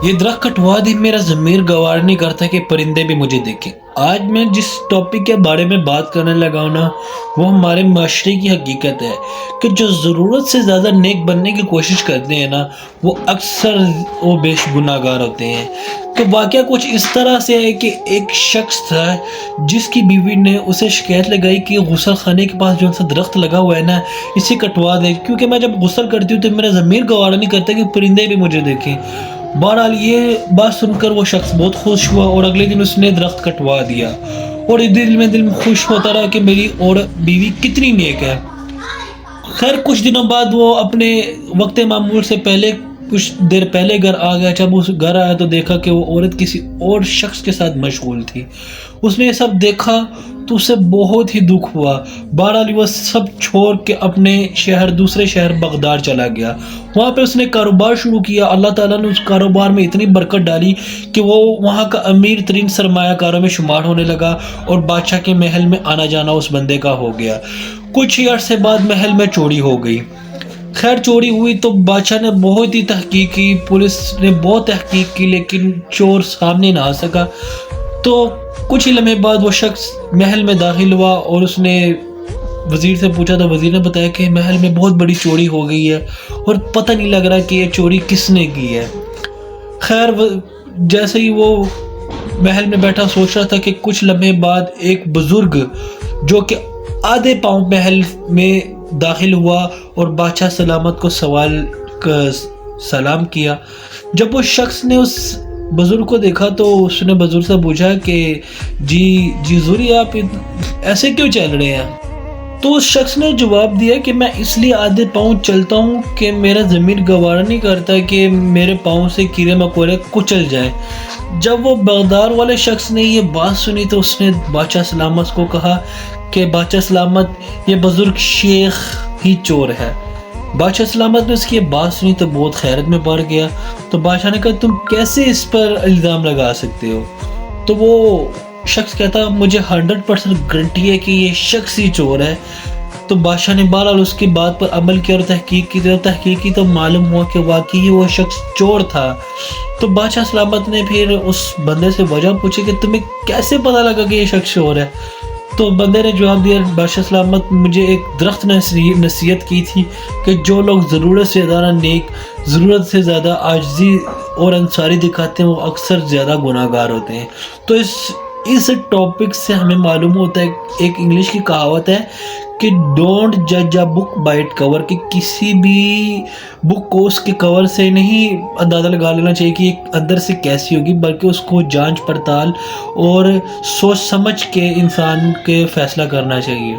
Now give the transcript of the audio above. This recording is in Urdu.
یہ درخت کٹوا دی، میرا ضمیر گوار نہیں کرتا کہ پرندے بھی مجھے دیکھیں۔ آج میں جس ٹاپک کے بارے میں بات کرنے لگا ہوں نا، وہ ہمارے معاشرے کی حقیقت ہے کہ جو ضرورت سے زیادہ نیک بننے کی کوشش کرتے ہیں نا، وہ اکثر و بیش گناہ گار ہوتے ہیں۔ تو واقعہ کچھ اس طرح سے ہے کہ ایک شخص تھا جس کی بیوی نے اسے شکایت لگائی کہ غسل خانے کے پاس جو سا درخت لگا ہوا ہے نا، اسے کٹوا دے، کیونکہ میں جب غسل کرتی ہوں تو میرا ضمیر گوارا نہیں کرتا کہ پرندے بھی مجھے دیکھیں۔ بہرحال یہ بات سن کر وہ شخص بہت خوش ہوا اور اگلے دن اس نے درخت کٹوا دیا، اور دل میں خوش ہوتا رہا کہ میری اور بیوی کتنی نیک ہے۔ خیر کچھ دنوں بعد وہ اپنے وقت معمول سے پہلے کچھ دیر پہلے گھر آ گیا۔ جب اس گھر آیا تو دیکھا کہ وہ عورت کسی اور شخص کے ساتھ مشغول تھی۔ اس نے یہ سب دیکھا تو اسے بہت ہی دکھ ہوا۔ بہرحال وہ سب چھوڑ کے اپنے دوسرے شہر بغداد چلا گیا۔ وہاں پہ اس نے کاروبار شروع کیا۔ اللہ تعالیٰ نے اس کاروبار میں اتنی برکت ڈالی کہ وہ وہاں کا امیر ترین سرمایہ کاروں میں شمار ہونے لگا، اور بادشاہ کے محل میں آنا جانا اس بندے کا ہو گیا۔ کچھ ہی عرصے بعد محل میں چوری ہو گئی۔ خیر چوری ہوئی تو بادشاہ نے بہت ہی تحقیق کی، پولیس نے بہت تحقیق کی، لیکن چور سامنے نہ آ سکا۔ تو کچھ ہی لمحے بعد وہ شخص محل میں داخل ہوا اور اس نے وزیر سے پوچھا تو وزیر نے بتایا کہ محل میں بہت بڑی چوری ہو گئی ہے اور پتہ نہیں لگ رہا کہ یہ چوری کس نے کی ہے۔ خیر جیسے ہی وہ محل میں بیٹھا سوچ رہا تھا کہ کچھ لمحے بعد ایک بزرگ جو کہ آدھے پاؤں محل میں داخل ہوا اور بادشاہ سلامت کو سلام کیا۔ جب وہ شخص نے اس بزرگ کو دیکھا تو اس نے بزرگ سے پوچھا کہ جی ضروری آپ ایسے کیوں چل رہے ہیں؟ تو اس شخص نے جواب دیا کہ میں اس لیے آدھے پاؤں چلتا ہوں کہ میرا ضمیر گوارا نہیں کرتا کہ میرے پاؤں سے کیڑے مکوڑے کچل جائیں۔ جب وہ بغداد والے شخص نے یہ بات سنی تو اس نے بادشاہ سلامت کو کہا کہ بادشاہ سلامت، یہ بزرگ شیخ ہی چور ہے۔ بادشاہ سلامت نے اس کی یہ بات سنی تو بہت حیرت میں پڑ گیا۔ تو بادشاہ نے کہا تم کیسے اس پر الزام لگا سکتے ہو؟ تو وہ شخص کہتا مجھے 100% گارنٹی ہے کہ یہ شخص ہی چور ہے۔ تو بادشاہ نے بہرحال اس کی بات پر عمل کیا اور تحقیق کی تو معلوم ہوا کہ واقعی وہ شخص چور تھا۔ تو بادشاہ سلامت نے پھر اس بندے سے وجہ پوچھی کہ تمہیں کیسے پتہ لگا کہ یہ شخص چور ہے؟ تو بندے نے جواب دیا بادشاہ سلامت، مجھے ایک درخت نے نصیحت کی تھی کہ جو لوگ ضرورت سے زیادہ نیک، ضرورت سے زیادہ عاجزی اور انصاری دکھاتے ہیں وہ اکثر زیادہ گناہ گار ہوتے ہیں۔ تو اس ٹاپک سے ہمیں معلوم ہوتا ہے، ایک انگلش کی کہاوت ہے کہ ڈونٹ جج اے بک بائی اٹس کور، کہ کسی بھی بک کو اس کے کور سے نہیں اندازہ لگا لینا چاہیے کہ یہ اندر سے کیسی ہوگی، بلکہ اس کو جانچ پڑتال اور سوچ سمجھ کے انسان کے فیصلہ کرنا چاہیے۔